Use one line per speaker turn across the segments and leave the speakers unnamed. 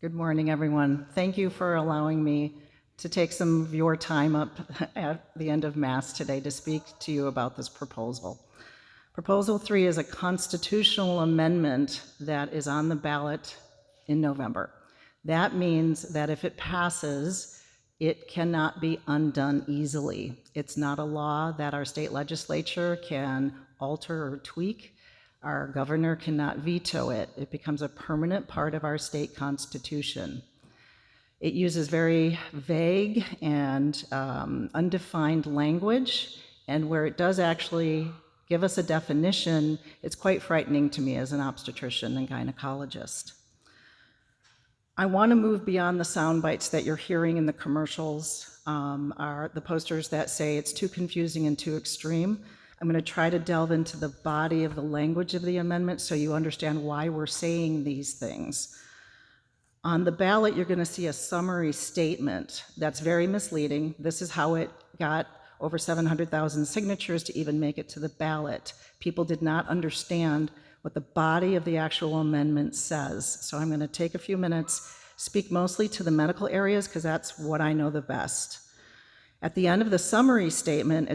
Good morning, everyone. Thank you for allowing me to take some of your time up at the end of Mass today to speak to you about this proposal. Proposal 3 is a constitutional amendment that is on the ballot in November. That means that if it passes, it cannot be undone easily. It's not a law that our state legislature can alter or tweak. Our governor cannot veto it. It becomes a permanent part of our state constitution. It uses very vague and undefined language, and where it does actually give us a definition, it's quite frightening to me as an obstetrician and gynecologist. I want to move beyond the sound bites that you're hearing in the commercials, are the posters that say it's too confusing and too extreme. I'm going to try to delve into the body of the language of the amendment so you understand why we're saying these things. On the ballot, you're going to see a summary statement that's very misleading. This is how it got over 700,000 signatures to even make it to the ballot. People did not understand what the body of the actual amendment says. So I'm going to take a few minutes, speak mostly to the medical areas because that's what I know the best. At the end of the summary statement,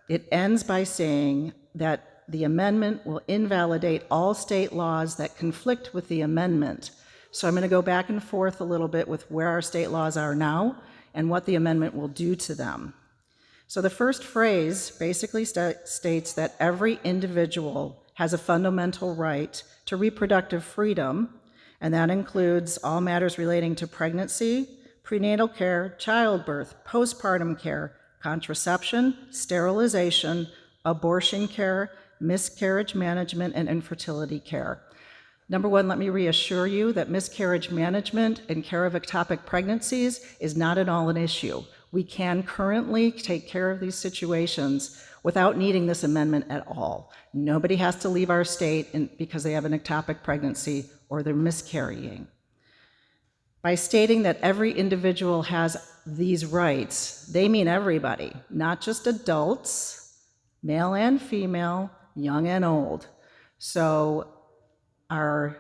it ends by saying that the amendment will invalidate all state laws that conflict with the amendment. So I'm going to go back and forth a little bit with where our state laws are now and what the amendment will do to them. So the first phrase basically states that every individual has a fundamental right to reproductive freedom, and that includes all matters relating to pregnancy, prenatal care, childbirth, postpartum care, contraception, sterilization, abortion care, miscarriage management, and infertility care. Number one, let me reassure you that miscarriage management and care of ectopic pregnancies is not at all an issue. We can currently take care of these situations without needing this amendment at all. Nobody has to leave our state because they have an ectopic pregnancy or they're miscarrying. By stating that every individual has these rights, they mean everybody, not just adults, male and female, young and old. So our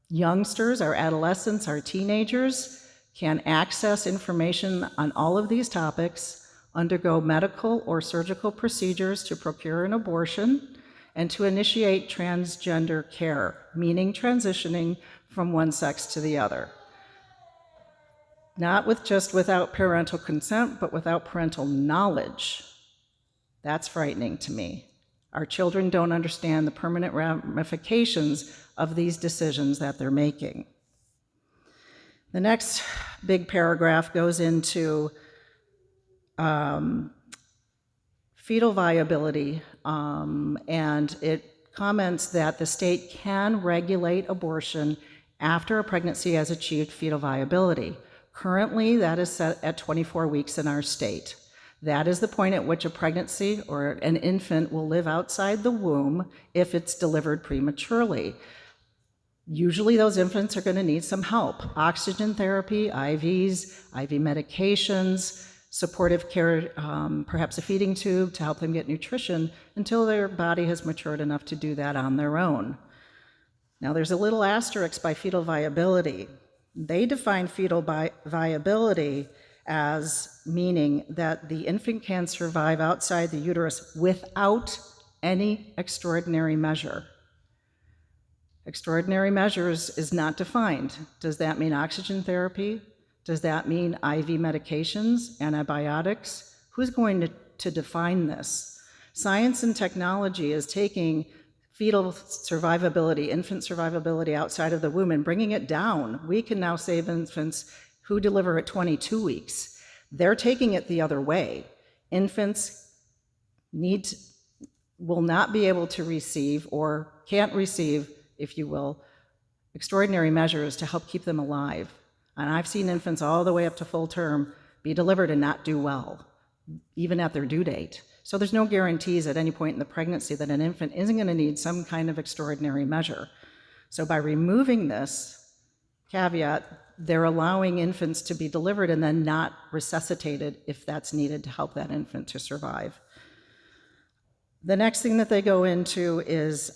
youngsters, our adolescents, our teenagers can access information on all of these topics, undergo medical or surgical procedures to procure an abortion, and to initiate transgender care, meaning transitioning from one sex to the other. Not without parental consent, but without parental knowledge. That's frightening to me. Our children don't understand the permanent ramifications of these decisions that they're making. The next big paragraph goes into fetal viability, and it comments that the state can regulate abortion after a pregnancy has achieved fetal viability. Currently, that is set at 24 weeks in our state. That is the point at which a pregnancy or an infant will live outside the womb if it's delivered prematurely. Usually those infants are going to need some help. Oxygen therapy, IVs, IV medications, supportive care, perhaps a feeding tube to help them get nutrition until their body has matured enough to do that on their own. Now there's a little asterisk by fetal viability. They define fetal viability as meaning that the infant can survive outside the uterus without any extraordinary measure. Extraordinary measures is not defined. Does that mean oxygen therapy? Does that mean IV medications, antibiotics? Who's going to define this? Science and technology is taking fetal survivability, infant survivability outside of the womb and bringing it down. We can now save infants who deliver at 22 weeks. They're taking it the other way. Infants will not be able to receive or can't receive, if you will, extraordinary measures to help keep them alive. And I've seen infants all the way up to full term be delivered and not do well, even at their due date. So there's no guarantees at any point in the pregnancy that an infant isn't going to need some kind of extraordinary measure. So by removing this caveat, they're allowing infants to be delivered and then not resuscitated if that's needed to help that infant to survive. The next thing that they go into is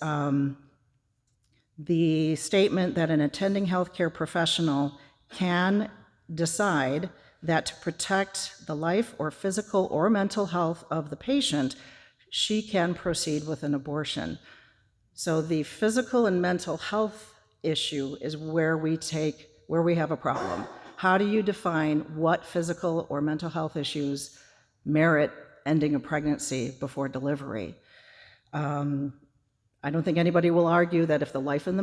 the statement that an attending healthcare professional can decide that to protect the life or physical or mental health of the patient, she can proceed with an abortion. So the physical and mental health issue is where we have a problem. How do you define what physical or mental health issues merit ending a pregnancy before delivery? I don't think anybody will argue that if the life of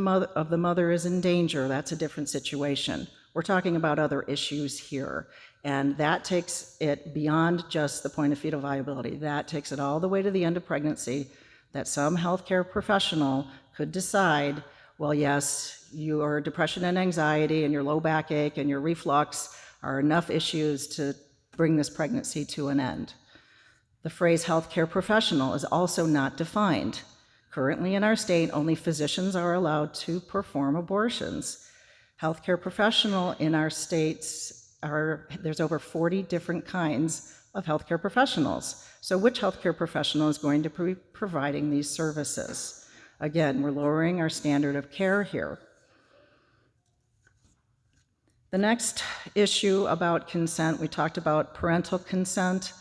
the mother is in danger, that's a different situation. We're talking about other issues here, and that takes it beyond just the point of fetal viability. That takes it all the way to the end of pregnancy, that some healthcare professional could decide, well, yes, your depression and anxiety and your low backache and your reflux are enough issues to bring this pregnancy to an end. The phrase healthcare professional is also not defined. Currently in our state, only physicians are allowed to perform abortions. Healthcare professional in our states there's over 40 different kinds of healthcare professionals. So which healthcare professional is going to be providing these services? Again, we're lowering our standard of care here. The next issue about consent, we talked about parental consent.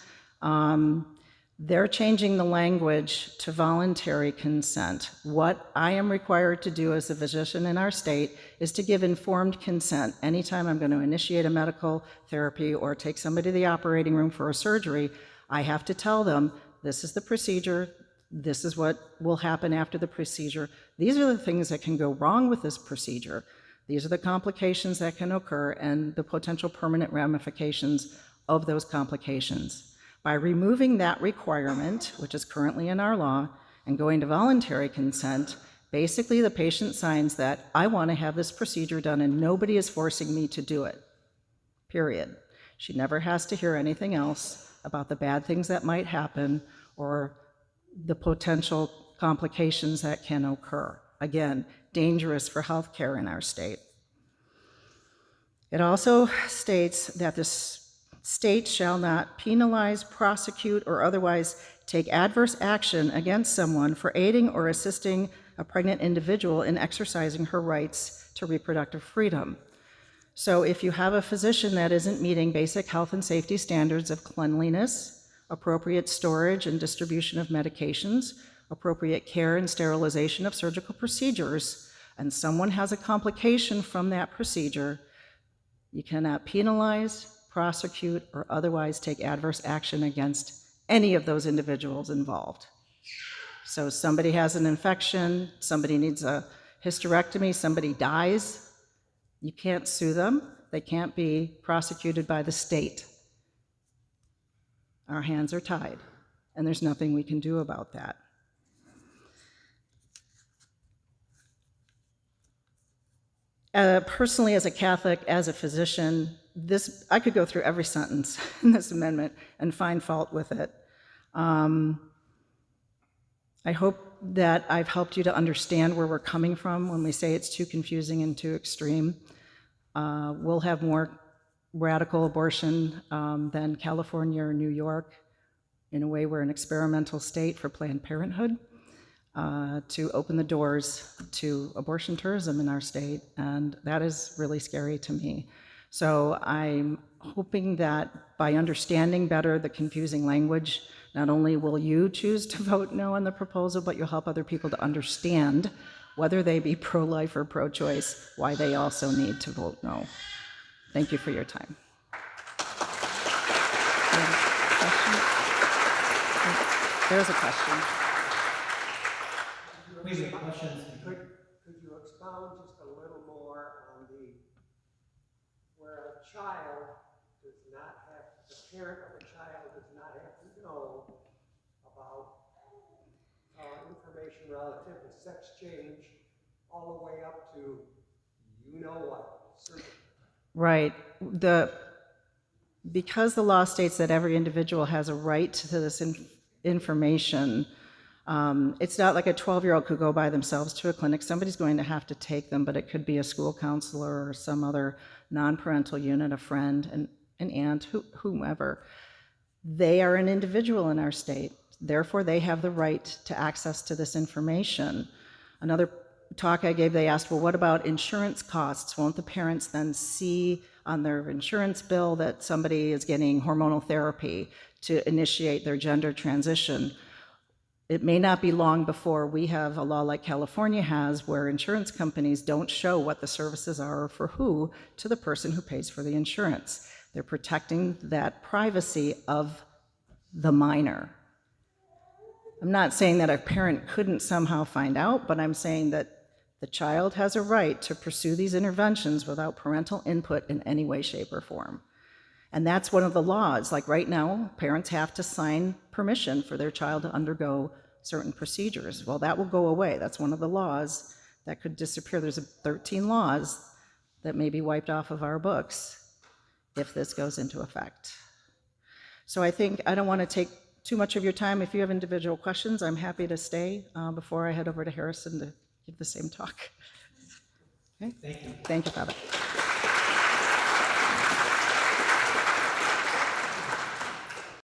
They're changing the language to voluntary consent. What I am required to do as a physician in our state is to give informed consent. Anytime I'm going to initiate a medical therapy or take somebody to the operating room for a surgery, I have to tell them, this is the procedure, this is what will happen after the procedure. These are the things that can go wrong with this procedure. These are the complications that can occur and the potential permanent ramifications of those complications. By removing that requirement, which is currently in our law, and going to voluntary consent, basically the patient signs that I want to have this procedure done and nobody is forcing me to do it, period. She never has to hear anything else about the bad things that might happen or the potential complications that can occur. Again, dangerous for healthcare in our state. It also states that this state shall not penalize, prosecute, or otherwise take adverse action against someone for aiding or assisting a pregnant individual in exercising her rights to reproductive freedom. So if you have a physician that isn't meeting basic health and safety standards of cleanliness, appropriate storage and distribution of medications, appropriate care and sterilization of surgical procedures, and someone has a complication from that procedure, you cannot penalize, prosecute, or otherwise take adverse action against any of those individuals involved. So somebody has an infection, somebody needs a hysterectomy, somebody dies, you can't sue them, they can't be prosecuted by the state. Our hands are tied, and there's nothing we can do about that. Personally, as a Catholic, as a physician, I could go through every sentence in this amendment and find fault with it. I hope that I've helped you to understand where we're coming from when we say it's too confusing and too extreme. We'll have more radical abortion than California or New York. In a way, we're an experimental state for Planned Parenthood to open the doors to abortion tourism in our state, and that is really scary to me. So I'm hoping that by understanding better the confusing language, not only will you choose to vote no on the proposal, but you'll help other people to understand, whether they be pro-life or pro-choice, why they also need to vote no. Thank you for your time. There's a question.
Please, questions.
Could you expound just a little more on where a child does not have, the parent of a child does not have to know about information relative to sex change, all the way up to what? Surgery.
Right. Because the law states that every individual has a right to this information, it's not like a 12-year-old could go by themselves to a clinic. Somebody's going to have to take them, but it could be a school counselor or some other non-parental unit, a friend, an aunt, whomever. They are an individual in our state. Therefore, they have the right to access to this information. talk I gave, they asked, well, what about insurance costs? Won't the parents then see on their insurance bill that somebody is getting hormonal therapy to initiate their gender transition? It may not be long before we have a law like California has, where insurance companies don't show what the services are for who to the person who pays for the insurance. They're protecting that privacy of the minor. I'm not saying that a parent couldn't somehow find out, but I'm saying that the child has a right to pursue these interventions without parental input in any way, shape, or form. And that's one of the laws. Like right now, parents have to sign permission for their child to undergo certain procedures. Well, that will go away. That's one of the laws that could disappear. There's 13 laws that may be wiped off of our books if this goes into effect. So I think I don't want to take too much of your time. If you have individual questions, I'm happy to stay before I head over to Harrison to give the same talk. Okay?
Thank you.
Thank you, Father.